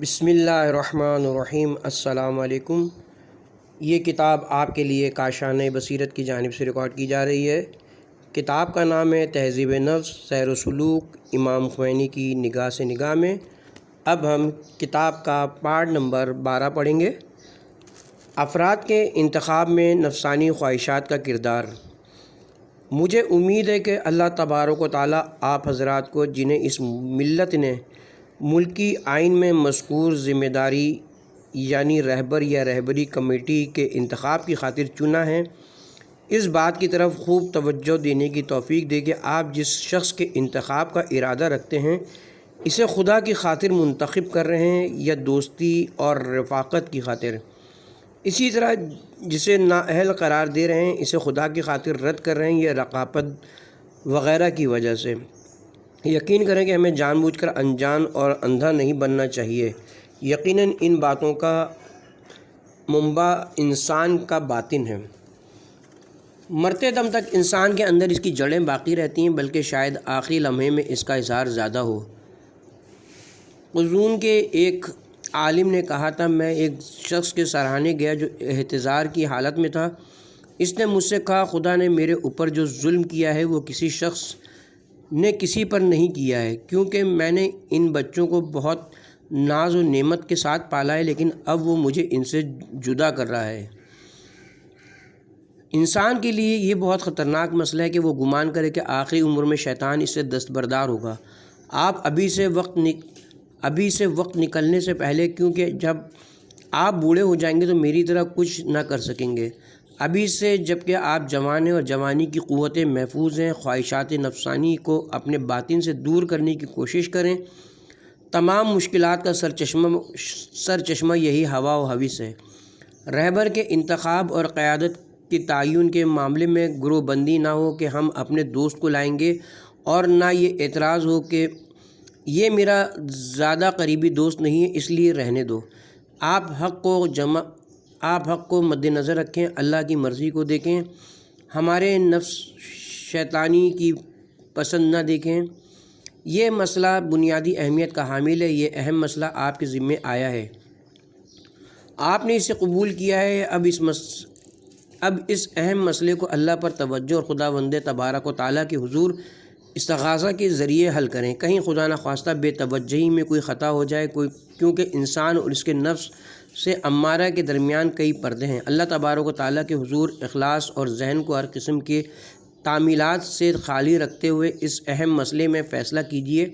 بسم اللہ الرحمن الرحیم۔ السلام علیکم۔ یہ کتاب آپ کے لیے کاشانِ بصیرت کی جانب سے ریکارڈ کی جا رہی ہے۔ کتاب کا نام ہے تہذیب نفس، سیر و سلوک، امام خمینی کی نگاہ سے نگاہ میں۔ اب ہم کتاب کا پارٹ نمبر 12 پڑھیں گے۔ افراد کے انتخاب میں نفسانی خواہشات کا کردار۔ مجھے امید ہے کہ اللہ تبارک و تعالیٰ آپ حضرات کو، جنہیں اس ملت نے ملکی آئین میں مذکور ذمہ داری یعنی رہبر یا رہبری کمیٹی کے انتخاب کی خاطر چنا ہے، اس بات کی طرف خوب توجہ دینے کی توفیق دے کہ آپ جس شخص کے انتخاب کا ارادہ رکھتے ہیں اسے خدا کی خاطر منتخب کر رہے ہیں یا دوستی اور رفاقت کی خاطر، اسی طرح جسے نااہل قرار دے رہے ہیں اسے خدا کی خاطر رد کر رہے ہیں یا رقابت وغیرہ کی وجہ سے۔ یقین کریں کہ ہمیں جان بوجھ کر انجان اور اندھا نہیں بننا چاہیے۔ یقیناً ان باتوں کا منبع انسان کا باطن ہے۔ مرتے دم تک انسان کے اندر اس کی جڑیں باقی رہتی ہیں، بلکہ شاید آخری لمحے میں اس کا اظہار زیادہ ہو۔ قزون کے ایک عالم نے کہا تھا، میں ایک شخص کے سراہنے گیا جو احتضار کی حالت میں تھا۔ اس نے مجھ سے کہا، خدا نے میرے اوپر جو ظلم کیا ہے وہ کسی شخص نے کسی پر نہیں کیا ہے، کیونکہ میں نے ان بچوں کو بہت ناز و نعمت کے ساتھ پالا ہے، لیکن اب وہ مجھے ان سے جدا کر رہا ہے۔ انسان کے لیے یہ بہت خطرناک مسئلہ ہے کہ وہ گمان کرے کہ آخری عمر میں شیطان اس سے دستبردار ہوگا۔ آپ ابھی سے وقت نکلنے سے پہلے، کیونکہ جب آپ بوڑھے ہو جائیں گے تو میری طرح کچھ نہ کر سکیں گے۔ ابھی سے جبکہ آپ جوان ہیں اور جوانی کی قوتیں محفوظ ہیں، خواہشات نفسانی کو اپنے باطن سے دور کرنے کی کوشش کریں۔ تمام مشکلات کا سرچشمہ یہی ہوا و ہوس ہے۔ رہبر کے انتخاب اور قیادت کے تعین کے معاملے میں گروہ بندی نہ ہو کہ ہم اپنے دوست کو لائیں گے، اور نہ یہ اعتراض ہو کہ یہ میرا زیادہ قریبی دوست نہیں ہے اس لیے رہنے دو۔ آپ حق کو مد نظر رکھیں، اللہ کی مرضی کو دیکھیں، ہمارے نفس شیطانی کی پسند نہ دیکھیں۔ یہ مسئلہ بنیادی اہمیت کا حامل ہے۔ یہ اہم مسئلہ آپ کے ذمے آیا ہے، آپ نے اسے قبول کیا ہے۔ اب اس اہم مسئلے کو اللہ پر توجہ اور خداوند تبارک و تعالیٰ کے حضور استغاثہ کے ذریعے حل کریں۔ کہیں خدا نخواستہ بے توجہی میں کوئی خطا ہو جائے، کیونکہ انسان اور اس کے نفس سے امارہ کے درمیان کئی پردے ہیں۔ اللہ تبارک و تعالیٰ کے حضور اخلاص اور ذہن کو ہر قسم کے تعمیلات سے خالی رکھتے ہوئے اس اہم مسئلے میں فیصلہ کیجیے۔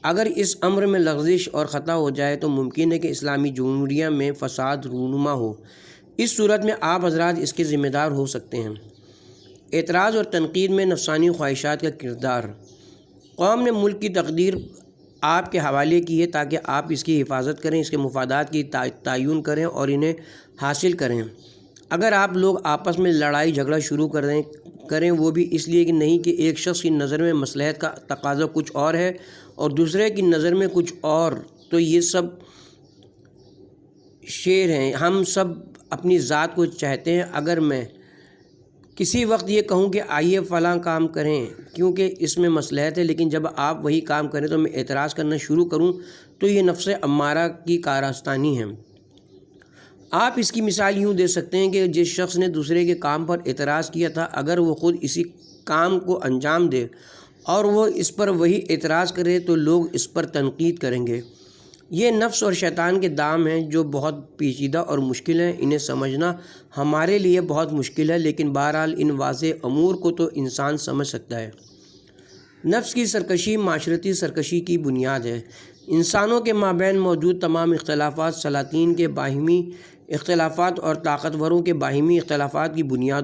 اگر اس امر میں لغزش اور خطا ہو جائے تو ممکن ہے کہ اسلامی جمہوریہ میں فساد رونما ہو۔ اس صورت میں آپ حضرات اس کے ذمہ دار ہو سکتے ہیں۔ اعتراض اور تنقید میں نفسانی خواہشات کا کردار۔ قوم نے ملک کی تقدیر آپ کے حوالے کی ہے تاکہ آپ اس کی حفاظت کریں، اس کے مفادات کی تعین کریں اور انہیں حاصل کریں۔ اگر آپ لوگ آپس میں لڑائی جھگڑا شروع کریں وہ بھی اس لیے کہ نہیں کہ ایک شخص کی نظر میں مصلحت کا تقاضا کچھ اور ہے اور دوسرے کی نظر میں کچھ اور، تو یہ سب شیر ہیں۔ ہم سب اپنی ذات کو چاہتے ہیں۔ اگر میں کسی وقت یہ کہوں کہ آئیے فلاں کام کریں کیونکہ اس میں مصلحت ہے، لیکن جب آپ وہی کام کریں تو میں اعتراض کرنا شروع کروں، تو یہ نفس امارہ کی کارستانی ہے۔ آپ اس کی مثال یوں دے سکتے ہیں کہ جس شخص نے دوسرے کے کام پر اعتراض کیا تھا، اگر وہ خود اسی کام کو انجام دے اور وہ اس پر وہی اعتراض کرے تو لوگ اس پر تنقید کریں گے۔ یہ نفس اور شیطان کے دام ہیں جو بہت پیچیدہ اور مشکل ہیں۔ انہیں سمجھنا ہمارے لیے بہت مشکل ہے، لیکن بہرحال ان واضح امور کو تو انسان سمجھ سکتا ہے۔ نفس کی سرکشی معاشرتی سرکشی کی بنیاد ہے۔ انسانوں کے مابین موجود تمام اختلافات، سلاطین کے باہمی اختلافات اور طاقتوروں کے باہمی اختلافات کی بنیاد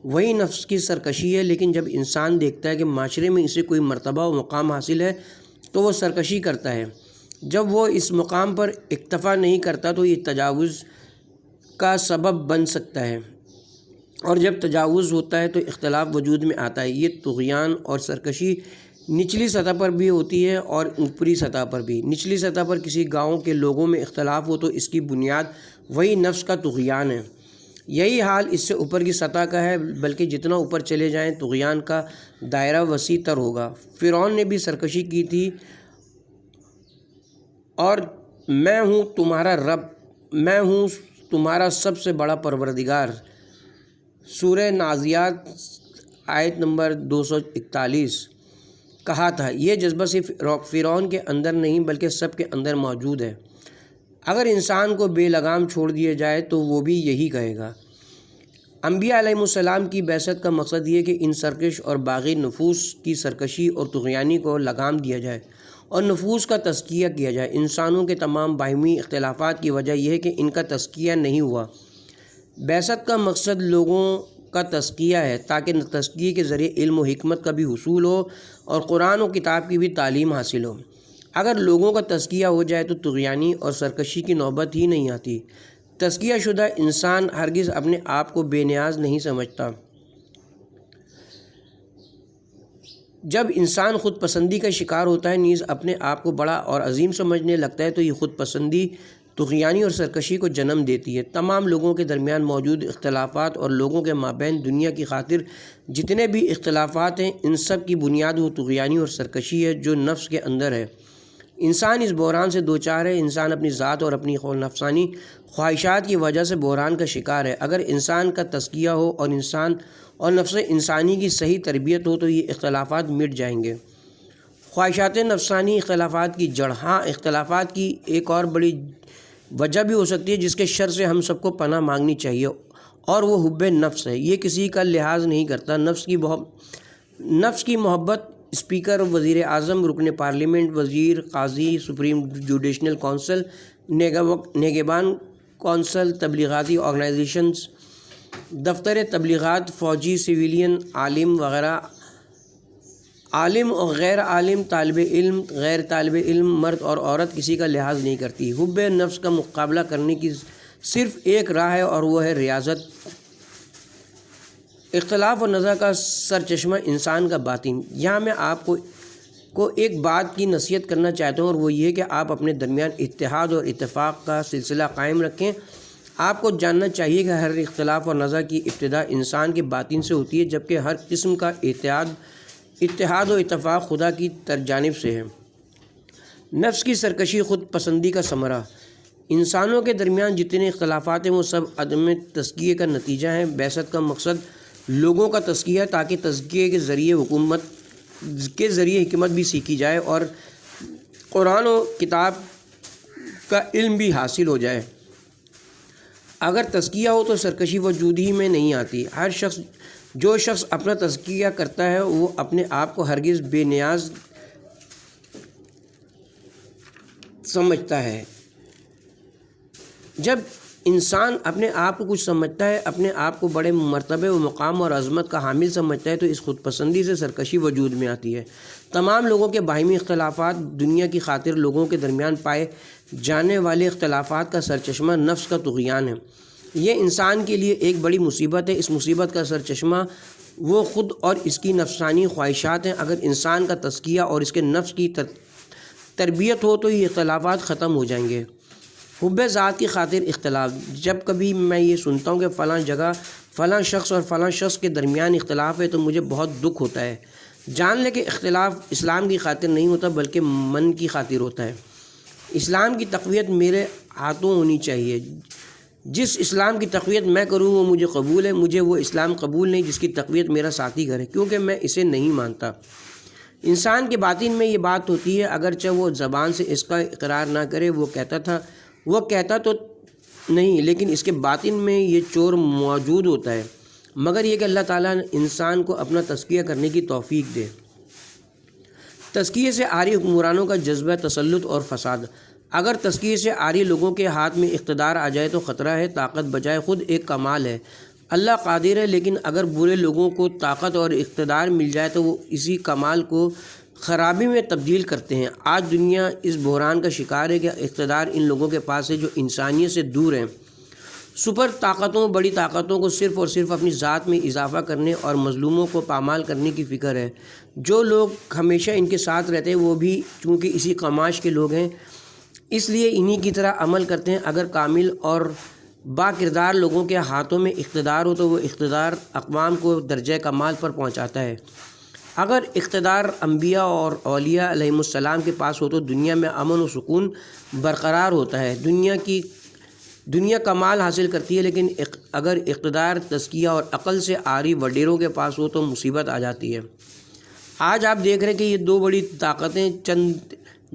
وہی نفس کی سرکشی ہے۔ لیکن جب انسان دیکھتا ہے کہ معاشرے میں اسے کوئی مرتبہ و مقام حاصل ہے تو وہ سرکشی کرتا ہے۔ جب وہ اس مقام پر اکتفا نہیں کرتا تو یہ تجاوز کا سبب بن سکتا ہے، اور جب تجاوز ہوتا ہے تو اختلاف وجود میں آتا ہے۔ یہ طغیان اور سرکشی نچلی سطح پر بھی ہوتی ہے اور اوپری سطح پر بھی۔ نچلی سطح پر کسی گاؤں کے لوگوں میں اختلاف ہو تو اس کی بنیاد وہی نفس کا طغیان ہے۔ یہی حال اس سے اوپر کی سطح کا ہے، بلکہ جتنا اوپر چلے جائیں طغیان کا دائرہ وسیع تر ہوگا۔ فرعون نے بھی سرکشی کی تھی اور میں ہوں تمہارا رب، میں ہوں تمہارا سب سے بڑا پروردگار۔ سورہ نازعات آیت نمبر 241۔ کہا تھا یہ جذبہ صرف فرعون کے اندر نہیں بلکہ سب کے اندر موجود ہے۔ اگر انسان کو بے لگام چھوڑ دیا جائے تو وہ بھی یہی کہے گا۔ انبیاء علیہ السلام کی بعثت کا مقصد یہ کہ ان سرکش اور باغی نفوس کی سرکشی اور طغیانی کو لگام دیا جائے اور نفوس کا تزکیہ کیا جائے۔ انسانوں کے تمام باہمی اختلافات کی وجہ یہ ہے کہ ان کا تزکیہ نہیں ہوا۔ بعثت کا مقصد لوگوں کا تزکیہ ہے تاکہ تزکیے کے ذریعے علم و حکمت کا بھی حصول ہو اور قرآن و کتاب کی بھی تعلیم حاصل ہو۔ اگر لوگوں کا تزکیہ ہو جائے تو طغیانی اور سرکشی کی نوبت ہی نہیں آتی۔ تزکیہ شدہ انسان ہرگز اپنے آپ کو بے نیاز نہیں سمجھتا۔ جب انسان خود پسندی کا شکار ہوتا ہے نیز اپنے آپ کو بڑا اور عظیم سمجھنے لگتا ہے تو یہ خود پسندی طغیانی اور سرکشی کو جنم دیتی ہے۔ تمام لوگوں کے درمیان موجود اختلافات اور لوگوں کے مابین دنیا کی خاطر جتنے بھی اختلافات ہیں ان سب کی بنیاد وہ طغیانی اور سرکشی ہے جو نفس کے اندر ہے۔ انسان اس بحران سے دوچار ہے۔ انسان اپنی ذات اور اپنی نفسانی خواہشات کی وجہ سے بحران کا شکار ہے۔ اگر انسان کا تزکیہ ہو اور نفس انسانی کی صحیح تربیت ہو تو یہ اختلافات مٹ جائیں گے۔ خواہشات نفسانی اختلافات کی جڑ۔ ہاں، اختلافات کی ایک اور بڑی وجہ بھی ہو سکتی ہے جس کے شر سے ہم سب کو پناہ مانگنی چاہیے اور وہ حب نفس ہے۔ یہ کسی کا لحاظ نہیں کرتا۔ نفس کی محبت اسپیکر، وزیر اعظم، رکن پارلیمنٹ، وزیر، قاضی، سپریم جوڈیشل کونسل، نگہبان کونسل، تبلیغاتی آرگنائزیشنز، دفتر تبلیغات، فوجی، سویلین، عالم وغیرہ، عالم اور غیر عالم، طالب علم، غیر طالب علم، مرد اور عورت کسی کا لحاظ نہیں کرتی۔ حب نفس کا مقابلہ کرنے کی صرف ایک راہ ہے اور وہ ہے ریاضت۔ اختلاف و نزاع کا سرچشمہ انسان کا باطن۔ یہاں میں آپ کو ایک بات کی نصیحت کرنا چاہتا ہوں اور وہ یہ کہ آپ اپنے درمیان اتحاد اور اتفاق کا سلسلہ قائم رکھیں۔ آپ کو جاننا چاہیے کہ ہر اختلاف اور نزاع کی ابتدا انسان کے باطن سے ہوتی ہے جبکہ ہر قسم کا اتحاد و اتفاق خدا کی جانب سے ہے۔ نفس کی سرکشی خود پسندی کا ثمرہ۔ انسانوں کے درمیان جتنے اختلافات ہیں وہ سب عدم تزکیے کا نتیجہ ہیں۔ بعثت کا مقصد لوگوں کا تزکیہ تاکہ تزکیے کے ذریعے حکمت بھی سیکھی جائے اور قرآن و کتاب کا علم بھی حاصل ہو جائے۔ اگر تزکیہ ہو تو سرکشی وجود ہی میں نہیں آتی۔ جو شخص اپنا تزکیہ کرتا ہے وہ اپنے آپ کو ہرگز بے نیاز سمجھتا ہے۔ جب انسان اپنے آپ کو کچھ سمجھتا ہے، اپنے آپ کو بڑے مرتبے و مقام اور عظمت کا حامل سمجھتا ہے تو اس خود پسندی سے سرکشی وجود میں آتی ہے۔ تمام لوگوں کے باہمی اختلافات دنیا کی خاطر لوگوں کے درمیان پائے جانے والے اختلافات کا سرچشمہ نفس کا طغیان ہے۔ یہ انسان کے لیے ایک بڑی مصیبت ہے۔ اس مصیبت کا سرچشمہ وہ خود اور اس کی نفسانی خواہشات ہیں۔ اگر انسان کا تزکیہ اور اس کے نفس کی تربیت ہو تو یہ اختلافات ختم ہو جائیں گے۔ حب ذات کی خاطر اختلاف۔ جب کبھی میں یہ سنتا ہوں کہ فلاں جگہ فلاں شخص اور فلاں شخص کے درمیان اختلاف ہے تو مجھے بہت دکھ ہوتا ہے۔ جان لے کہ اختلاف اسلام کی خاطر نہیں ہوتا بلکہ من کی خاطر ہوتا ہے۔ اسلام کی تقویت میرے ہاتھوں ہونی چاہیے۔ جس اسلام کی تقویت میں کروں وہ مجھے قبول ہے، مجھے وہ اسلام قبول نہیں جس کی تقویت میرا ساتھی کرے، کیونکہ میں اسے نہیں مانتا۔ انسان کے باطن میں یہ بات ہوتی ہے، اگرچہ وہ زبان سے اس کا اقرار نہ کرے، وہ کہتا تو نہیں لیکن اس کے باطن میں یہ چور موجود ہوتا ہے، مگر یہ کہ اللہ تعالیٰ انسان کو اپنا تزکیہ کرنے کی توفیق دے۔ تزکیے سے عاری حکمرانوں کا جذبہ تسلط اور فساد۔ اگر تزکیے سے عاری لوگوں کے ہاتھ میں اقتدار آ جائے تو خطرہ ہے، طاقت بجائے خود ایک کمال ہے۔ اللہ قادر ہے، لیکن اگر برے لوگوں کو طاقت اور اقتدار مل جائے تو وہ اسی کمال کو خرابی میں تبدیل کرتے ہیں۔ آج دنیا اس بحران کا شکار ہے کہ اقتدار ان لوگوں کے پاس ہے جو انسانیت سے دور ہیں۔ سپر طاقتوں، بڑی طاقتوں کو صرف اور صرف اپنی ذات میں اضافہ کرنے اور مظلوموں کو پامال کرنے کی فکر ہے۔ جو لوگ ہمیشہ ان کے ساتھ رہتے ہیں وہ بھی چونکہ اسی قماش کے لوگ ہیں، اس لیے انہی کی طرح عمل کرتے ہیں۔ اگر کامل اور با کردار لوگوں کے ہاتھوں میں اقتدار ہو تو وہ اقتدار اقوام کو درجہ کمال پر پہنچاتا ہے۔ اگر اقتدار انبیاء اور اولیاء علیہم السلام کے پاس ہو تو دنیا میں امن و سکون برقرار ہوتا ہے، دنیا کمال حاصل کرتی ہے، لیکن اگر اقتدار تزکیہ اور عقل سے عاری وڈیروں کے پاس ہو تو مصیبت آ جاتی ہے۔ آج آپ دیکھ رہے ہیں کہ یہ دو بڑی طاقتیں چند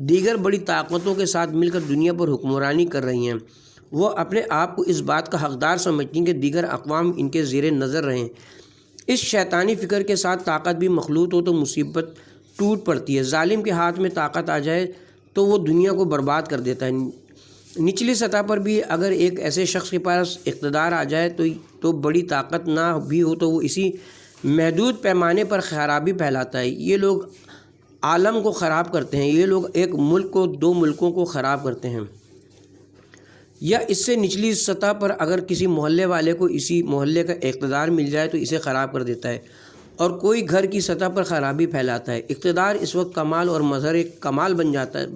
دیگر بڑی طاقتوں کے ساتھ مل کر دنیا پر حکمرانی کر رہی ہیں۔ وہ اپنے آپ کو اس بات کا حقدار سمجھتی ہیں کہ دیگر اقوام ان کے زیر نظر رہیں۔ اس شیطانی فکر کے ساتھ طاقت بھی مخلوط ہو تو مصیبت ٹوٹ پڑتی ہے۔ ظالم کے ہاتھ میں طاقت آ جائے تو وہ دنیا کو برباد کر دیتا ہے۔ نچلی سطح پر بھی اگر ایک ایسے شخص کے پاس اقتدار آ جائے تو بڑی طاقت نہ بھی ہو تو وہ اسی محدود پیمانے پر خرابی پھیلاتا ہے۔ یہ لوگ عالم کو خراب کرتے ہیں، یہ لوگ ایک ملک کو دو ملکوں کو خراب کرتے ہیں، یا اس سے نچلی سطح پر اگر کسی محلے والے کو اسی محلے کا اقتدار مل جائے تو اسے خراب کر دیتا ہے، اور کوئی گھر کی سطح پر خرابی پھیلاتا ہے۔ اقتدار اس وقت کمال اور مظہر کمال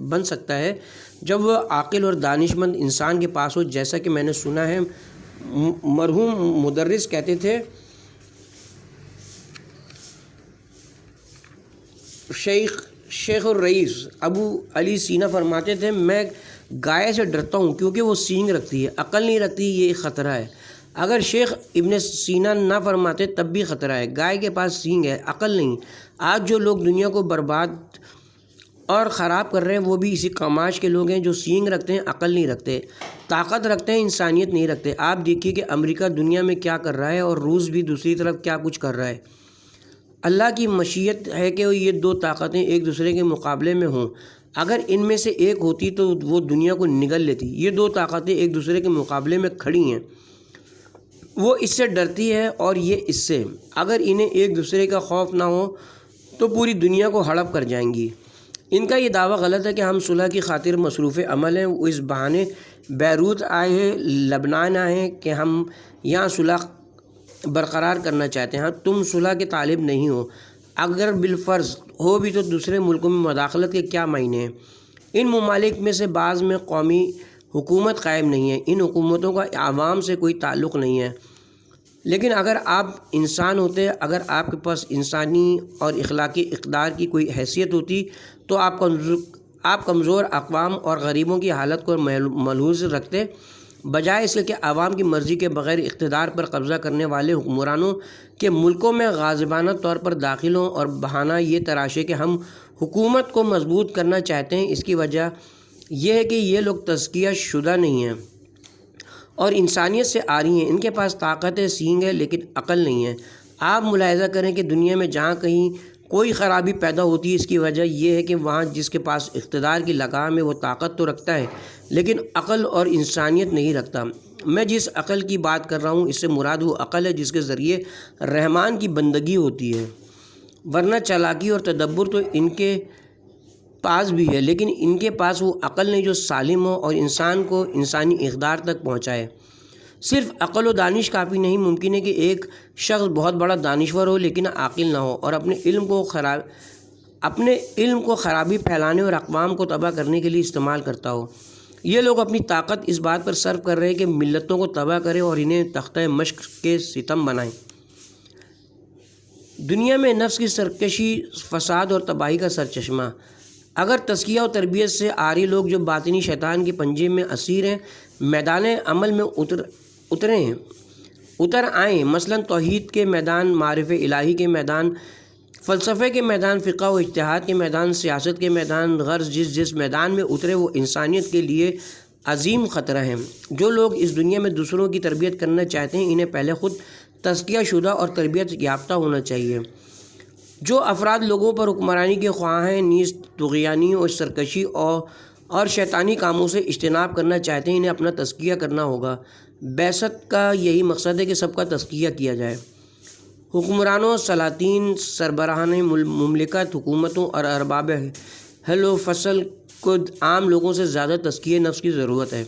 بن سکتا ہے جب وہ عاقل اور دانش مند انسان کے پاس ہو، جیسا کہ میں نے سنا ہے مرحوم مدرس کہتے تھے، شیخ الرئیس ابو علی سینا فرماتے تھے، میں گائے سے ڈرتا ہوں کیونکہ وہ سینگ رکھتی ہے، عقل نہیں رکھتی، یہ ایک خطرہ ہے۔ اگر شیخ ابن سینا نہ فرماتے تب بھی خطرہ ہے، گائے کے پاس سینگ ہے، عقل نہیں۔ آج جو لوگ دنیا کو برباد اور خراب کر رہے ہیں وہ بھی اسی کماش کے لوگ ہیں جو سینگ رکھتے ہیں، عقل نہیں رکھتے، طاقت رکھتے ہیں، انسانیت نہیں رکھتے۔ آپ دیکھیے کہ امریکہ دنیا میں کیا کر رہا ہے اور روس بھی دوسری طرف کیا کچھ کر رہا ہے۔ اللہ کی مشیت ہے کہ یہ دو طاقتیں ایک دوسرے کے مقابلے میں ہوں۔ اگر ان میں سے ایک ہوتی تو وہ دنیا کو نگل لیتی۔ یہ دو طاقتیں ایک دوسرے کے مقابلے میں کھڑی ہیں، وہ اس سے ڈرتی ہے اور یہ اس سے۔ اگر انہیں ایک دوسرے کا خوف نہ ہو تو پوری دنیا کو ہڑپ کر جائیں گی۔ ان کا یہ دعویٰ غلط ہے کہ ہم صلح کی خاطر مصروف عمل ہیں۔ وہ اس بہانے بیروت آئے ہیں، لبنان آئے ہیں کہ ہم یہاں صلح برقرار کرنا چاہتے ہیں۔ تم صلح کے طالب نہیں ہو، اگر بالفرض ہو بھی تو دوسرے ملکوں میں مداخلت کے کیا معنی ہیں؟ ان ممالک میں سے بعض میں قومی حکومت قائم نہیں ہے، ان حکومتوں کا عوام سے کوئی تعلق نہیں ہے۔ لیکن اگر آپ انسان ہوتے، اگر آپ کے پاس انسانی اور اخلاقی اقدار کی کوئی حیثیت ہوتی تو آپ کمزور اقوام اور غریبوں کی حالت کو ملحوظ رکھتے، بجائے اس کے عوام کی مرضی کے بغیر اقتدار پر قبضہ کرنے والے حکمرانوں کے ملکوں میں غاصبانہ طور پر داخل ہوں اور بہانہ یہ تراشے کہ ہم حکومت کو مضبوط کرنا چاہتے ہیں۔ اس کی وجہ یہ ہے کہ یہ لوگ تزکیہ شدہ نہیں ہیں اور انسانیت سے عاری ہیں، ان کے پاس طاقت ہے، سینگ ہے، لیکن عقل نہیں ہے۔ آپ ملاحظہ کریں کہ دنیا میں جہاں کہیں کوئی خرابی پیدا ہوتی ہے، اس کی وجہ یہ ہے کہ وہاں جس کے پاس اقتدار کی لگام ہے وہ طاقت تو رکھتا ہے لیکن عقل اور انسانیت نہیں رکھتا۔ میں جس عقل کی بات کر رہا ہوں اس سے مراد وہ عقل ہے جس کے ذریعے رحمان کی بندگی ہوتی ہے، ورنہ چالاکی اور تدبر تو ان کے پاس بھی ہے، لیکن ان کے پاس وہ عقل نہیں جو سالم ہو اور انسان کو انسانی اقدار تک پہنچائے۔ صرف عقل و دانش کافی نہیں، ممکن ہے کہ ایک شخص بہت بڑا دانشور ہو لیکن عاقل نہ ہو اور اپنے علم کو خرابی پھیلانے اور اقوام کو تباہ کرنے کے لیے استعمال کرتا ہو۔ یہ لوگ اپنی طاقت اس بات پر صرف کر رہے ہیں کہ ملتوں کو تباہ کریں اور انہیں تختہ مشق کے ستم بنائیں۔ دنیا میں نفس کی سرکشی، فساد اور تباہی کا سرچشمہ۔ اگر تزکیہ و تربیت سے عاری لوگ جو باطنی شیطان کے پنجے میں اسیر ہیں میدان عمل میں اتر آئیں، مثلاً توحید کے میدان، معرفت الہی کے میدان، فلسفے کے میدان، فقہ و اجتہاد کے میدان، سیاست کے میدان، غرض جس میدان میں اترے وہ انسانیت کے لیے عظیم خطرہ ہیں۔ جو لوگ اس دنیا میں دوسروں کی تربیت کرنا چاہتے ہیں انہیں پہلے خود تزکیہ شدہ اور تربیت یافتہ ہونا چاہیے۔ جو افراد لوگوں پر حکمرانی کے خواہاں ہیں، نیز طغیانی اور سرکشی اور شیطانی کاموں سے اجتناب کرنا چاہتے ہیں، انہیں اپنا تزکیہ کرنا ہوگا۔ بعثت کا یہی مقصد ہے کہ سب کا تزکیہ کیا جائے۔ حکمرانوں، سلاطین، سربراہان مملکت، حکومتوں اور ارباب حل و فصل کو عام لوگوں سے زیادہ تزکیہ نفس کی ضرورت ہے۔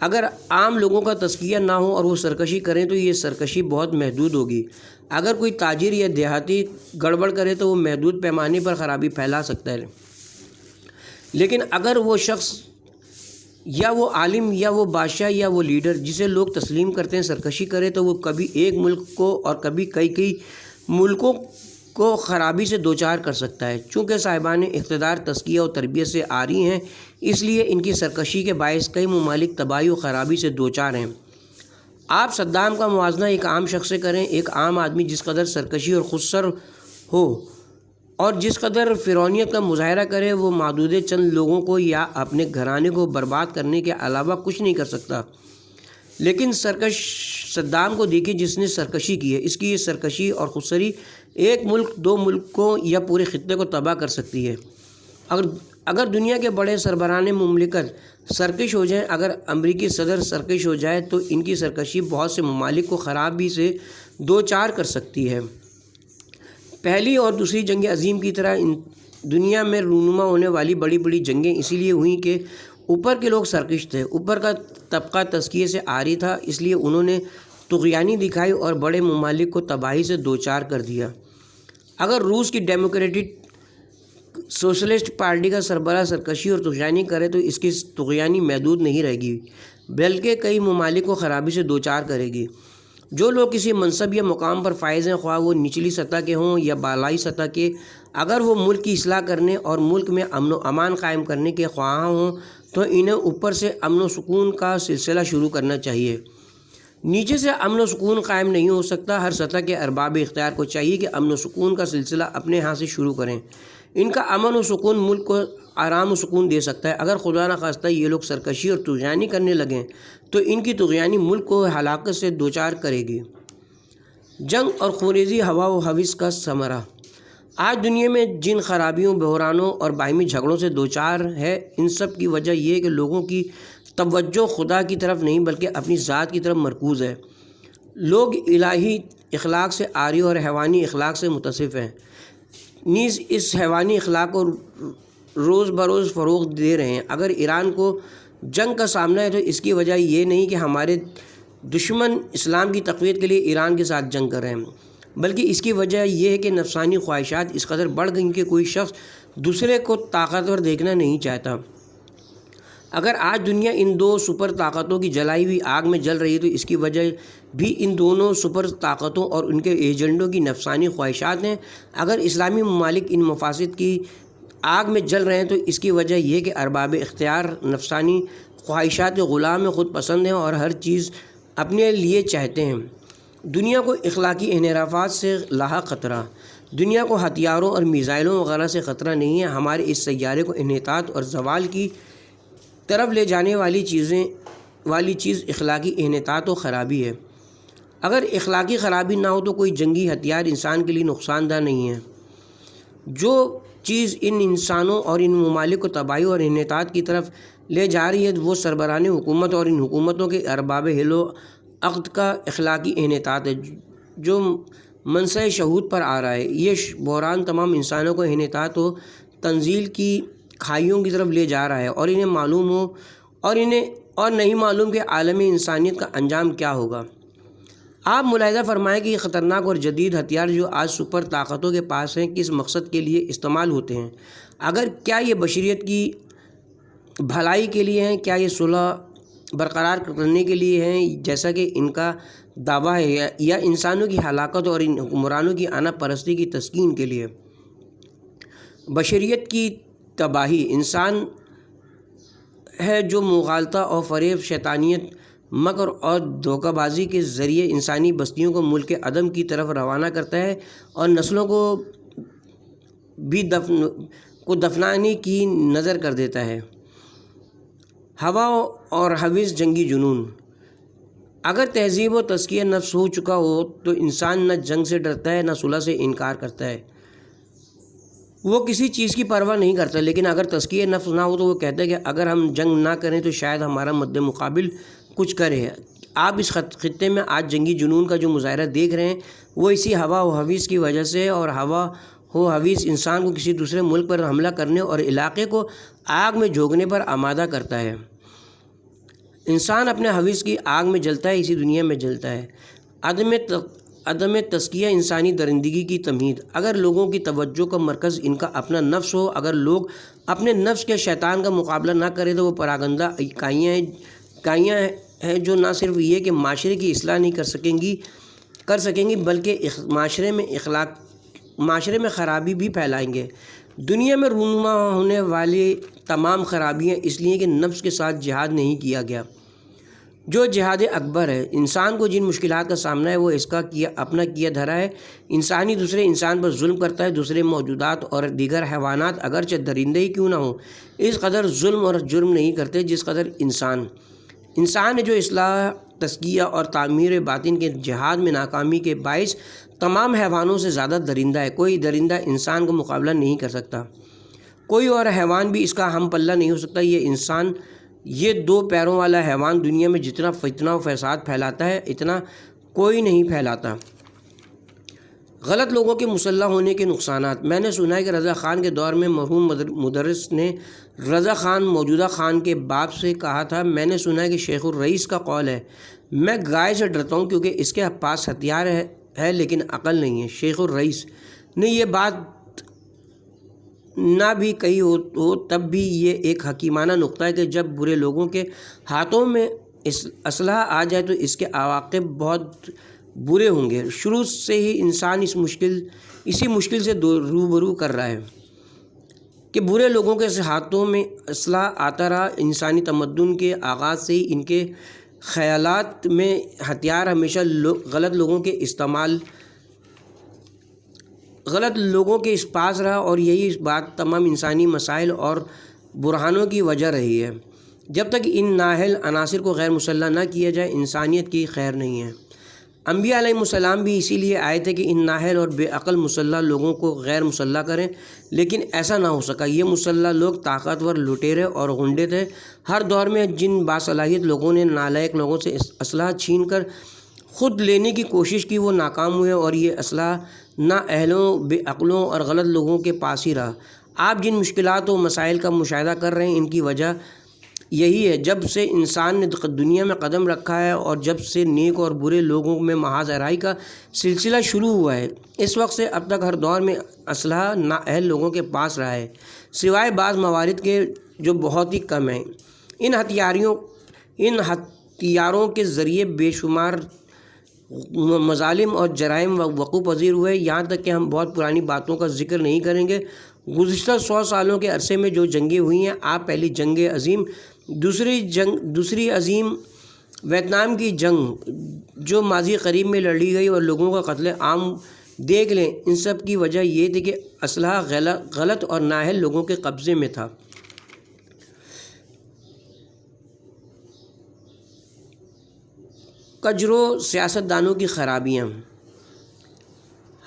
اگر عام لوگوں کا تزکیہ نہ ہو اور وہ سرکشی کریں تو یہ سرکشی بہت محدود ہوگی۔ اگر کوئی تاجر یا دیہاتی گڑبڑ کرے تو وہ محدود پیمانے پر خرابی پھیلا سکتا ہے، لیکن اگر وہ شخص یا وہ عالم یا وہ بادشاہ یا وہ لیڈر جسے لوگ تسلیم کرتے ہیں سرکشی کرے تو وہ کبھی ایک ملک کو اور کبھی کئی ملکوں کو خرابی سے دوچار کر سکتا ہے۔ چونکہ صاحبان اقتدار تزکیہ و تربیت سے عاری ہیں، اس لیے ان کی سرکشی کے باعث کئی ممالک تباہی و خرابی سے دوچار ہیں۔ آپ صدام کا موازنہ ایک عام شخص سے کریں۔ ایک عام آدمی جس قدر سرکشی اور خودسر ہو اور جس قدر فرعونیت کا مظاہرہ کرے، وہ محدود چند لوگوں کو یا اپنے گھرانے کو برباد کرنے کے علاوہ کچھ نہیں کر سکتا۔ لیکن سرکش صدام کو دیکھیے جس نے سرکشی کی ہے۔ اس کی یہ سرکشی اور خودسری ایک ملک، دو ملکوں یا پورے خطے کو تباہ کر سکتی ہے۔ اگر دنیا کے بڑے سربراہان مملکت سرکش ہو جائیں، اگر امریکی صدر سرکش ہو جائے تو ان کی سرکشی بہت سے ممالک کو خرابی سے دوچار کر سکتی ہے۔ پہلی اور دوسری جنگ عظیم کی طرح دنیا میں رونما ہونے والی بڑی بڑی جنگیں اسی لیے ہوئیں کہ اوپر کے لوگ سرکش تھے، اوپر کا طبقہ تزکیے سے عاری تھا، اس لیے انہوں نے طغیانی دکھائی اور بڑے ممالک کو تباہی سے دوچار کر دیا۔ اگر روس کی ڈیموکریٹک سوشلسٹ پارٹی کا سربراہ سرکشی اور طغیانی کرے تو اس کی طغیانی محدود نہیں رہے گی، بلکہ کئی ممالک کو خرابی سے دوچار کرے گی۔ جو لوگ کسی منصب یا مقام پر فائز ہیں، خواہ وہ نچلی سطح کے ہوں یا بالائی سطح کے، اگر وہ ملک کی اصلاح کرنے اور ملک میں امن و امان قائم کرنے کے خواہاں ہوں تو انہیں اوپر سے امن و سکون کا سلسلہ شروع کرنا چاہیے۔ نیچے سے امن و سکون قائم نہیں ہو سکتا۔ ہر سطح کے ارباب اختیار کو چاہیے کہ امن و سکون کا سلسلہ اپنے ہاں سے شروع کریں۔ ان کا امن و سکون ملک کو آرام و سکون دے سکتا ہے۔ اگر خدا نخواستہ یہ لوگ سرکشی اور طغیانی کرنے لگیں تو ان کی طغیانی ملک کو ہلاکت سے دوچار کرے گی۔ جنگ اور خونریزی ہوا و ہوس کا ثمرہ۔ آج دنیا میں جن خرابیوں، بحرانوں اور باہمی جھگڑوں سے دوچار ہے، ان سب کی وجہ یہ ہے کہ لوگوں کی توجہ خدا کی طرف نہیں بلکہ اپنی ذات کی طرف مرکوز ہے۔ لوگ الہی اخلاق سے عاری اور حیوانی اخلاق سے متصف ہیں، نیز اس حیوانی اخلاق کو روز بروز فروغ دے رہے ہیں۔ اگر ایران کو جنگ کا سامنا ہے تو اس کی وجہ یہ نہیں کہ ہمارے دشمن اسلام کی تقویت کے لیے ایران کے ساتھ جنگ کر رہے ہیں، بلکہ اس کی وجہ یہ ہے کہ نفسانی خواہشات اس قدر بڑھ گئیں کہ کوئی شخص دوسرے کو طاقتور دیکھنا نہیں چاہتا۔ اگر آج دنیا ان دو سپر طاقتوں کی جلائی ہوئی آگ میں جل رہی ہے تو اس کی وجہ بھی ان دونوں سپر طاقتوں اور ان کے ایجنڈوں کی نفسانی خواہشات ہیں۔ اگر اسلامی ممالک ان مفاسد کی آگ میں جل رہے ہیں تو اس کی وجہ یہ کہ ارباب اختیار نفسانی خواہشات کے غلام خود پسند ہیں اور ہر چیز اپنے لیے چاہتے ہیں۔ دنیا کو اخلاقی انحرافات سے لاحق خطرہ۔ دنیا کو ہتھیاروں اور میزائلوں وغیرہ سے خطرہ نہیں ہے، ہمارے اس سیارے کو انحطاط اور زوال کی طرف لے جانے والی چیز اخلاقی انحطاط و خرابی ہے۔ اگر اخلاقی خرابی نہ ہو تو کوئی جنگی ہتھیار انسان کے لیے نقصان دہ نہیں ہے۔ جو چیز ان انسانوں اور ان ممالک کو تباہی اور انحطاط کی طرف لے جا رہی ہے وہ سربراہان حکومت اور ان حکومتوں کے ارباب حل و عقد کا اخلاقی انحطاط ہے جو منصہ شہود پر آ رہا ہے۔ یہ بحران تمام انسانوں کو انحطاط و تنزیل کی کھائیوں کی طرف لے جا رہا ہے اور انہیں معلوم ہو اور نہیں معلوم کہ عالم انسانیت کا انجام کیا ہوگا۔ آپ ملاحظہ فرمائیں کہ یہ خطرناک اور جدید ہتھیار جو آج سپر طاقتوں کے پاس ہیں کس مقصد کے لیے استعمال ہوتے ہیں۔ اگر کیا یہ بشریت کی بھلائی کے لیے ہیں، کیا یہ صلح برقرار کرنے کے لیے ہیں جیسا کہ ان کا دعویٰ ہے، یا انسانوں کی ہلاکت اور ان حکمرانوں کی انا پرستی کی تسکین کے لیے۔ بشریت کی تباہی انسان ہے جو مغالطہ اور فریب، شیطانیت، مکر اور دھوکہ بازی کے ذریعے انسانی بستیوں کو ملک عدم کی طرف روانہ کرتا ہے اور نسلوں کو بھی دفنانے کی نظر کر دیتا ہے۔ ہوا اور ہوس جنگی جنون۔ اگر تہذیب و تزکیہ نفس ہو چکا ہو تو انسان نہ جنگ سے ڈرتا ہے نہ صلح سے انکار کرتا ہے، وہ کسی چیز کی پرواہ نہیں کرتا۔ لیکن اگر تزکیہ نفس نہ ہو تو وہ کہتا ہے کہ اگر ہم جنگ نہ کریں تو شاید ہمارا مد مقابل کچھ کرے۔ آپ اس خطے میں آج جنگی جنون کا جو مظاہرہ دیکھ رہے ہیں وہ اسی ہوا و ہوس کی وجہ سے، اور ہوا و ہوس انسان کو کسی دوسرے ملک پر حملہ کرنے اور علاقے کو آگ میں جھونکنے پر آمادہ کرتا ہے۔ انسان اپنے ہوس کی آگ میں جلتا ہے، اسی دنیا میں جلتا ہے۔ عدم تزکیہ انسانی درندگی کی تمہید۔ اگر لوگوں کی توجہ کا مرکز ان کا اپنا نفس ہو، اگر لوگ اپنے نفس کے شیطان کا مقابلہ نہ کریں تو وہ پراگندہ اکائیاں ہیں جو نہ صرف یہ کہ معاشرے کی اصلاح نہیں کر سکیں گی کر سکیں گی بلکہ معاشرے میں خرابی بھی پھیلائیں گے۔ دنیا میں رونما ہونے والی تمام خرابیاں اس لیے کہ نفس کے ساتھ جہاد نہیں کیا گیا، جو جہاد اکبر ہے۔ انسان کو جن مشکلات کا سامنا ہے وہ اس کا اپنا کیا دھرا ہے۔ انسانی دوسرے انسان پر ظلم کرتا ہے۔ دوسرے موجودات اور دیگر حیوانات اگرچہ درندے ہی کیوں نہ ہوں اس قدر ظلم اور جرم نہیں کرتے جس قدر انسان ہے، جو اصلاح، تزکیہ اور تعمیر باطن کے جہاد میں ناکامی کے باعث تمام حیوانوں سے زیادہ درندہ ہے۔ کوئی درندہ انسان کا مقابلہ نہیں کر سکتا، کوئی اور حیوان بھی اس کا ہم پلہ نہیں ہو سکتا۔ یہ دو پیروں والا حیوان دنیا میں جتنا فتنہ و فساد پھیلاتا ہے اتنا کوئی نہیں پھیلاتا۔ غلط لوگوں کے مسلح ہونے کے نقصانات۔ میں نے سنا ہے کہ رضا خان کے دور میں مرحوم مدرس نے رضا خان موجودہ خان کے باپ سے کہا تھا، میں نے سنا ہے کہ شیخ الرئیس کا قول ہے، میں گائے سے ڈرتا ہوں کیونکہ اس کے پاس ہتھیار ہے لیکن عقل نہیں ہے۔ شیخ الرئیس نے یہ بات نہ بھی کہی ہو تب بھی یہ ایک حکیمانہ نقطہ ہے کہ جب برے لوگوں کے ہاتھوں میں اسلحہ آ جائے تو اس کے عواقب بہت برے ہوں گے۔ شروع سے ہی انسان اسی مشکل سے روبرو کر رہا ہے کہ برے لوگوں کے ہاتھوں میں اسلحہ آتا رہا۔ انسانی تمدن کے آغاز سے ہی ان کے خیالات میں ہتھیار ہمیشہ غلط لوگوں کے پاس رہا، اور یہی بات تمام انسانی مسائل اور برہانوں کی وجہ رہی ہے۔ جب تک ان نااہل عناصر کو غیر مسلح نہ کیا جائے انسانیت کی خیر نہیں ہے۔ انبیاء علیہ السلام بھی اسی لیے آئے تھے کہ ان نااہل اور بے عقل مسلح لوگوں کو غیر مسلح کریں، لیکن ایسا نہ ہو سکا۔ یہ مسلح لوگ طاقتور، لٹیرے اور غنڈے تھے۔ ہر دور میں جن باصلاحیت لوگوں نے نالائق لوگوں سے اسلحہ چھین کر خود لینے کی کوشش کی وہ ناکام ہوئے، اور یہ اسلحہ نااہلوں، بے عقلوں اور غلط لوگوں کے پاس ہی رہا۔ آپ جن مشکلات و مسائل کا مشاہدہ کر رہے ہیں ان کی وجہ یہی ہے۔ جب سے انسان نے دنیا میں قدم رکھا ہے اور جب سے نیک اور برے لوگوں میں محاذ آرائی کا سلسلہ شروع ہوا ہے، اس وقت سے اب تک ہر دور میں اسلحہ نااہل لوگوں کے پاس رہا ہے، سوائے بعض موارد کے جو بہت ہی کم ہیں۔ ان ہتھیاروں کے ذریعے بے شمار مظالم اور جرائم وقوع پذیر ہوئے، یہاں تک کہ ہم بہت پرانی باتوں کا ذکر نہیں کریں گے۔ گزشتہ 100 سالوں کے عرصے میں جو جنگیں ہوئی ہیں، آپ پہلی جنگ عظیم، دوسری عظیم ویتنام کی جنگ جو ماضی قریب میں لڑی گئی اور لوگوں کا قتل عام دیکھ لیں، ان سب کی وجہ یہ تھی کہ اسلحہ غلط اور نااہل لوگوں کے قبضے میں تھا۔ کجرو سیاستدانوں کی خرابیاں۔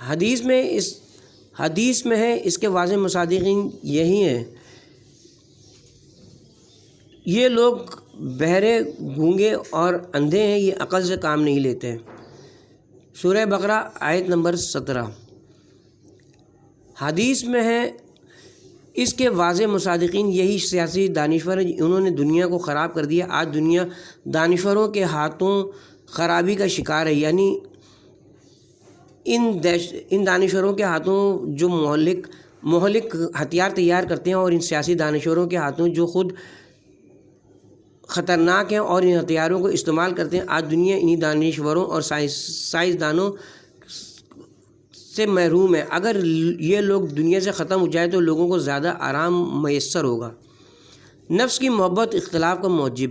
حدیث میں ہے، اس کے واضح مصادقین یہی ہیں، یہ لوگ بہرے، گونگے اور اندھے ہیں، یہ عقل سے کام نہیں لیتے۔ سورہ بقرہ آیت نمبر 17۔ حدیث میں ہے، اس کے واضح مصادقین یہی سیاسی دانشور ہیں، انہوں نے دنیا کو خراب کر دیا۔ آج دنیا دانشوروں کے ہاتھوں خرابی کا شکار ہے، یعنی ان دانشوروں کے ہاتھوں جو مہلک ہتھیار تیار کرتے ہیں، اور ان سیاسی دانشوروں کے ہاتھوں جو خود خطرناک ہیں اور ان ہتھیاروں کو استعمال کرتے ہیں۔ آج دنیا انہی دانشوروں اور سائنسدانوں سے محروم ہے۔ اگر یہ لوگ دنیا سے ختم ہو جائے تو لوگوں کو زیادہ آرام میسر ہوگا۔ نفس کی محبت اختلاف کا موجب۔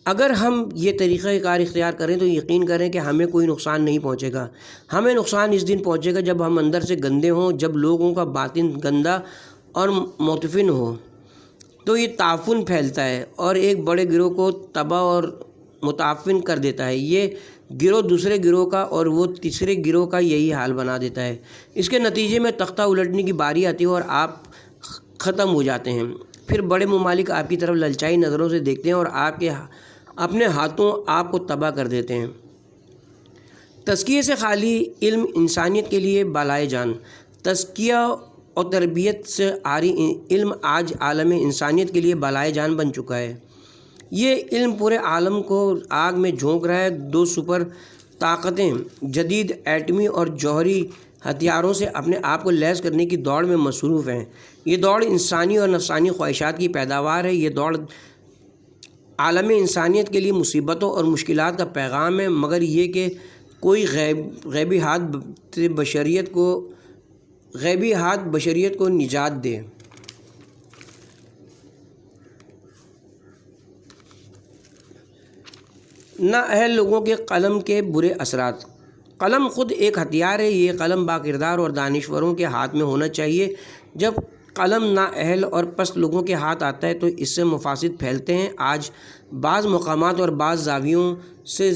اگر ہم یہ طریقہ کار اختیار کریں تو یقین کریں کہ ہمیں کوئی نقصان نہیں پہنچے گا۔ ہمیں نقصان اس دن پہنچے گا جب ہم اندر سے گندے ہوں، جب لوگوں کا باطن گندا اور متفن ہو تو یہ تعفن پھیلتا ہے اور ایک بڑے گروہ کو تباہ اور متعفن کر دیتا ہے۔ یہ گروہ دوسرے گروہ کا اور وہ تیسرے گروہ کا یہی حال بنا دیتا ہے۔ اس کے نتیجے میں تختہ الٹنے کی باری آتی ہے اور آپ ختم ہو جاتے ہیں۔ پھر بڑے ممالک آپ کی طرف للچائی نظروں سے دیکھتے ہیں اور اپنے ہاتھوں آپ کو تباہ کر دیتے ہیں۔ تزکیے سے خالی علم انسانیت کے لیے بالائے جان۔ تزکیہ اور تربیت سے عاری علم آج عالم انسانیت کے لیے بالائے جان بن چکا ہے۔ یہ علم پورے عالم کو آگ میں جھونک رہا ہے۔ دو سپر طاقتیں جدید ایٹمی اور جوہری ہتھیاروں سے اپنے آپ کو لیس کرنے کی دوڑ میں مصروف ہیں۔ یہ دوڑ انسانی اور نفسانی خواہشات کی پیداوار ہے۔ یہ دوڑ عالم انسانیت کے لیے مصیبتوں اور مشکلات کا پیغام ہے، مگر یہ کہ کوئی غیبی ہاتھ بشریت کو نجات دے۔ نہ اہل لوگوں کے قلم کے برے اثرات۔ قلم خود ایک ہتھیار ہے، یہ قلم باکردار اور دانشوروں کے ہاتھ میں ہونا چاہیے۔ جب قلم نااہل اور پست لوگوں کے ہاتھ آتا ہے تو اس سے مفاسد پھیلتے ہیں۔ آج بعض مقامات اور بعض زاویوں سے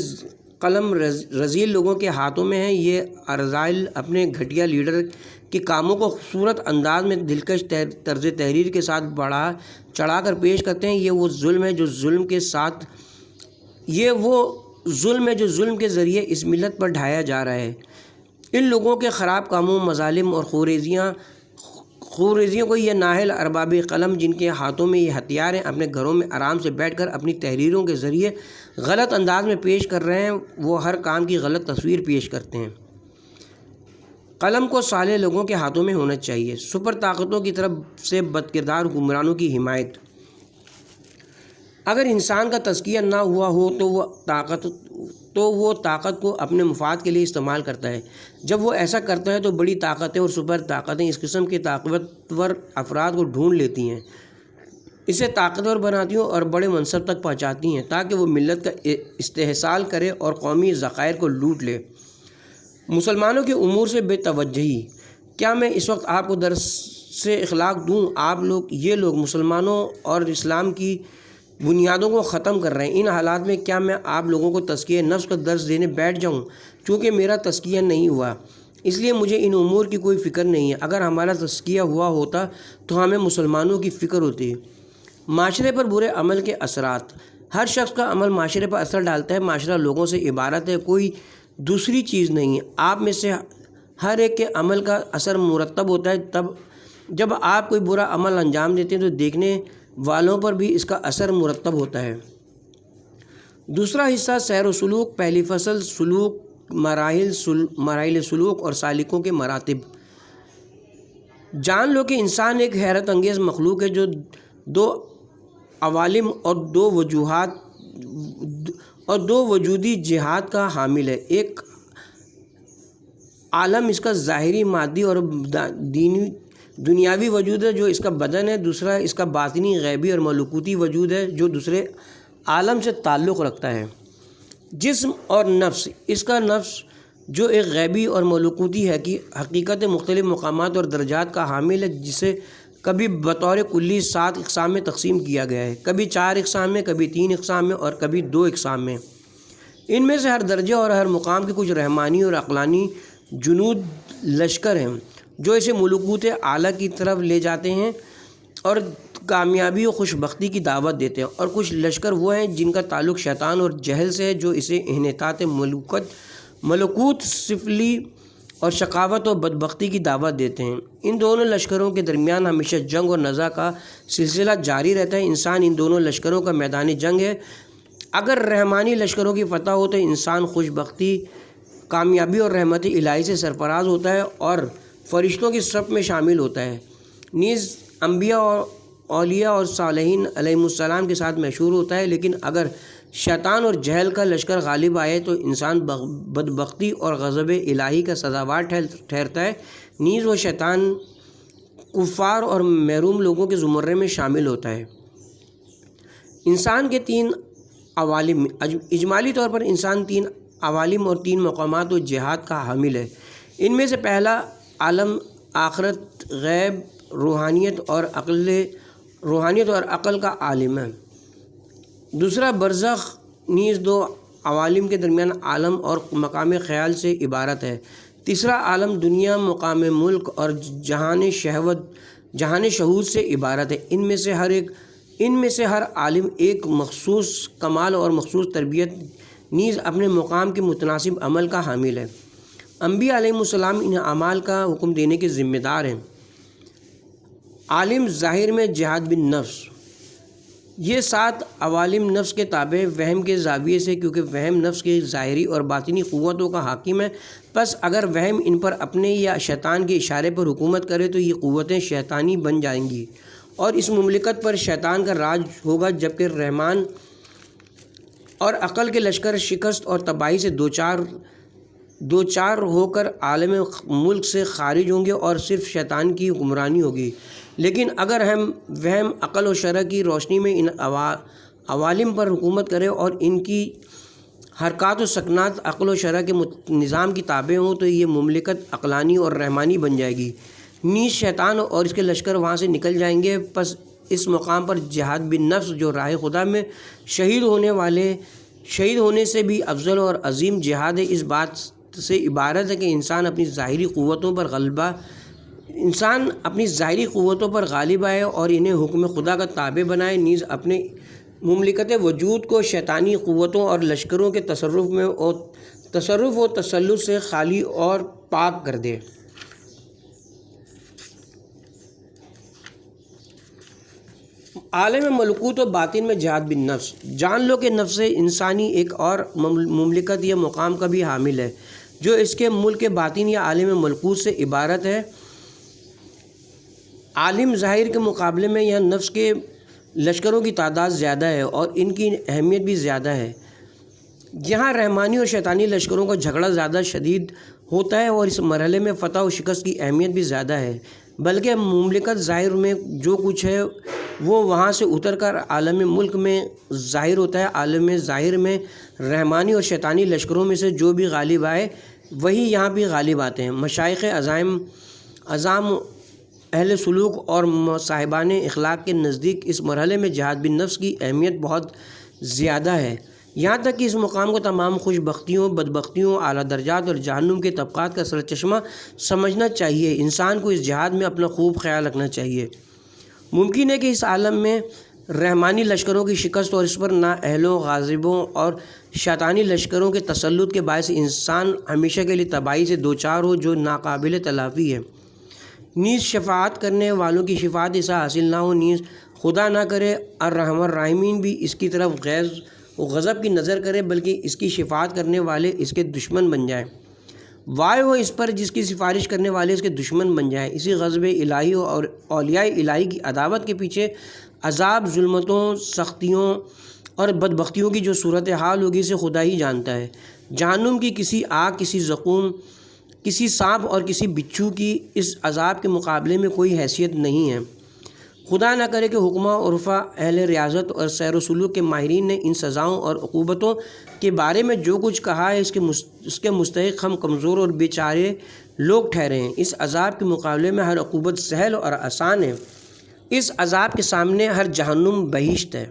قلم رذیل لوگوں کے ہاتھوں میں ہے۔ یہ ارذائل اپنے گھٹیا لیڈر کے کاموں کو خوبصورت انداز میں دلکش طرز تحریر کے ساتھ بڑھا چڑھا کر پیش کرتے ہیں۔ یہ وہ ظلم ہے جو ظلم کے ذریعے اس ملت پر ڈھایا جا رہا ہے۔ ان لوگوں کے خراب کاموں، مظالم اور خوریزیوں کو یہ نااہل ارباب قلم، جن کے ہاتھوں میں یہ ہتھیار ہیں، اپنے گھروں میں آرام سے بیٹھ کر اپنی تحریروں کے ذریعے غلط انداز میں پیش کر رہے ہیں۔ وہ ہر کام کی غلط تصویر پیش کرتے ہیں۔ قلم کو صالح لوگوں کے ہاتھوں میں ہونا چاہیے۔ سپر طاقتوں کی طرف سے بد کردار حکمرانوں کی حمایت۔ اگر انسان کا تزکیہ نہ ہوا ہو تو وہ طاقت کو اپنے مفاد کے لیے استعمال کرتا ہے۔ جب وہ ایسا کرتا ہے تو بڑی طاقتیں اور سپر طاقتیں اس قسم کے طاقتور افراد کو ڈھونڈ لیتی ہیں، اسے طاقتور بناتی ہیں اور بڑے منصب تک پہنچاتی ہیں تاکہ وہ ملت کا استحصال کرے اور قومی ذخائر کو لوٹ لے۔ مسلمانوں کے امور سے بے توجہی۔ کیا میں اس وقت آپ کو درس سے اخلاق دوں؟ یہ لوگ مسلمانوں اور اسلام کی بنیادوں کو ختم کر رہے ہیں۔ ان حالات میں کیا میں آپ لوگوں کو تزکیہ نفس کا درس دینے بیٹھ جاؤں؟ چونکہ میرا تزکیہ نہیں ہوا، اس لیے مجھے ان امور کی کوئی فکر نہیں ہے۔ اگر ہمارا تزکیہ ہوا ہوتا تو ہمیں مسلمانوں کی فکر ہوتی۔ معاشرے پر برے عمل کے اثرات۔ ہر شخص کا عمل معاشرے پر اثر ڈالتا ہے۔ معاشرہ لوگوں سے عبارت ہے، کوئی دوسری چیز نہیں ہے۔ آپ میں سے ہر ایک کے عمل کا اثر مرتب ہوتا ہے۔ جب آپ کوئی برا عمل انجام دیتے ہیں تو دیکھنے والوں پر بھی اس کا اثر مرتب ہوتا ہے۔ دوسرا حصہ سیر و سلوک۔ پہلی فصل سلوک، مراحل سلوک اور سالکوں کے مراتب۔ جان لو کہ انسان ایک حیرت انگیز مخلوق ہے جو دو عوالم اور دو وجودی جہات کا حامل ہے۔ ایک عالم اس کا ظاہری مادی اور دنیاوی وجود ہے جو اس کا بدن ہے، دوسرا اس کا باطنی غیبی اور ملکوتی وجود ہے جو دوسرے عالم سے تعلق رکھتا ہے۔ جسم اور نفس۔ اس کا نفس جو ایک غیبی اور ملکوتی حقیقت مختلف مقامات اور درجات کا حامل ہے، جسے کبھی بطور کلی 7 اقسام میں تقسیم کیا گیا ہے، کبھی 4 اقسام میں، کبھی 3 اقسام میں اور کبھی 2 اقسام میں۔ ان میں سے ہر درجے اور ہر مقام کے کچھ رحمانی اور عقلانی جنود لشکر ہیں جو اسے ملکوت اعلیٰ کی طرف لے جاتے ہیں اور کامیابی و خوش بختی کی دعوت دیتے ہیں، اور کچھ لشکر وہ ہیں جن کا تعلق شیطان اور جہل سے ہے جو اسے انحطاط ملکوت سفلی اور شقاوت و بدبختی کی دعوت دیتے ہیں۔ ان دونوں لشکروں کے درمیان ہمیشہ جنگ اور نزاع کا سلسلہ جاری رہتا ہے۔ انسان ان دونوں لشکروں کا میدان جنگ ہے۔ اگر رحمانی لشکروں کی فتح ہو تو انسان خوش بختی، کامیابی اور رحمت الہی سے سرفراز ہوتا ہے اور فرشتوں کی صف میں شامل ہوتا ہے، نیز انبیاء اور اولیاء اور صالحین علیہم السلام کے ساتھ مشہور ہوتا ہے۔ لیکن اگر شیطان اور جہل کا لشکر غالب آئے تو انسان بدبختی اور غضب الہی کا سزاوار ٹھہرتا ہے، نیز وہ شیطان، کفار اور محروم لوگوں کے زمرے میں شامل ہوتا ہے۔ انسان کے 3 عوالم۔ اجمالی طور پر انسان 3 عوالم اور 3 مقامات و جہات کا حامل ہے۔ ان میں سے پہلا عالم آخرت، غیب، روحانیت اور عقل کا عالم ہے۔ دوسرا برزخ، نیز 2 عوالم کے درمیان عالم اور مقام خیال سے عبارت ہے۔ تیسرا عالم دنیا، مقام ملک اور جہان شہود سے عبارت ہے۔ ان میں سے ہر عالم ایک مخصوص کمال اور مخصوص تربیت، نیز اپنے مقام کے متناسب عمل کا حامل ہے۔ انبیاء علیہم السلام ان اعمال کا حکم دینے کے ذمہ دار ہیں۔ عالم ظاہر میں جہاد بالنفس۔ یہ 7 عوالم نفس کے تابع وہم کے زاویے سے، کیونکہ وہم نفس کے ظاہری اور باطنی قوتوں کا حاکم ہے، پس اگر وہم ان پر اپنے یا شیطان کے اشارے پر حکومت کرے تو یہ قوتیں شیطانی بن جائیں گی اور اس مملکت پر شیطان کا راج ہوگا، جبکہ رحمان اور عقل کے لشکر شکست اور تباہی سے دوچار دو چار ہو کر عالم ملک سے خارج ہوں گے اور صرف شیطان کی حکمرانی ہوگی۔ لیکن اگر ہم وہم عقل و شرع کی روشنی میں ان عوالم پر حکومت کریں اور ان کی حرکات و سکنات عقل و شرع کے نظام کی تابع ہوں تو یہ مملکت عقلانی اور رحمانی بن جائے گی، نیز شیطان اور اس کے لشکر وہاں سے نکل جائیں گے۔ پس اس مقام پر جہاد بالنفس جو راہ خدا میں شہید ہونے سے بھی افضل اور عظیم جہاد ہے، اس بات سے عبارت ہے کہ انسان اپنی ظاہری قوتوں پر غالب آئے اور انہیں حکم خدا کا تابع بنائے، نیز اپنے مملکت وجود کو شیطانی قوتوں اور لشکروں کے تصرف و تسلط سے خالی اور پاک کر دے۔ عالم ملکوت و باطن میں جہاد بالنفس۔ جان لو کہ نفس انسانی ایک اور مملکت یا مقام کا بھی حامل ہے جو اس کے ملک باطن یا عالم ملکوت سے عبارت ہے۔ عالم ظاہر کے مقابلے میں یہاں نفس کے لشکروں کی تعداد زیادہ ہے اور ان کی اہمیت بھی زیادہ ہے۔ یہاں رحمانی اور شیطانی لشکروں کا جھگڑا زیادہ شدید ہوتا ہے اور اس مرحلے میں فتح و شکست کی اہمیت بھی زیادہ ہے، بلکہ مملکت ظاہر میں جو کچھ ہے وہ وہاں سے اتر کر عالم ملک میں ظاہر ہوتا ہے۔ عالم ظاہر میں رحمانی اور شیطانی لشکروں میں سے جو بھی غالب آئے وہی یہاں بھی غالب آتے ہیں۔ مشائخ اعظام اہل سلوک اور صاحبان اخلاق کے نزدیک اس مرحلے میں جہاد بالنفس کی اہمیت بہت زیادہ ہے، یہاں تک کہ اس مقام کو تمام خوش بختیوں، بدبختیوں، اعلیٰ درجات اور جہنم کے طبقات کا سرچشمہ سمجھنا چاہیے۔ انسان کو اس جہاد میں اپنا خوب خیال رکھنا چاہیے۔ ممکن ہے کہ اس عالم میں رحمانی لشکروں کی شکست اور اس پر نااہلوں، غاصبوں اور شیطانی لشکروں کے تسلط کے باعث انسان ہمیشہ کے لیے تباہی سے دوچار ہو جو ناقابل تلافی ہے، نیز شفاعت کرنے والوں کی شفاعت اسے حاصل نہ ہو، نیز خدا نہ کرے الرحم الراحمین بھی اس کی طرف غیظ و غضب کی نظر کرے بلکہ اس کی شفاعت کرنے والے اس کے دشمن بن جائیں۔ وائے ہو اس پر جس کی سفارش کرنے والے اس کے دشمن بن جائیں۔ اسی غضب الہی اور اولیاء الہی کی عداوت کے پیچھے عذاب، ظلمتوں، سختیوں اور بدبختیوں کی جو صورتحال ہوگی اسے خدا ہی جانتا ہے۔ جہنم کی کسی آگ، کسی زقوم، کسی سانپ اور کسی بچھو کی اس عذاب کے مقابلے میں کوئی حیثیت نہیں ہے۔ خدا نہ کرے کہ حکمہ، عرفا، اہل ریاضت اور سیر و سلوک کے ماہرین نے ان سزاؤں اور عقوبتوں کے بارے میں جو کچھ کہا ہے اس کے مستحق ہم کمزور اور بے چارے لوگ ٹھہرے ہیں۔ اس عذاب کے مقابلے میں ہر عقوبت سہل اور آسان ہے، اس عذاب کے سامنے ہر جہنم بہشت ہے۔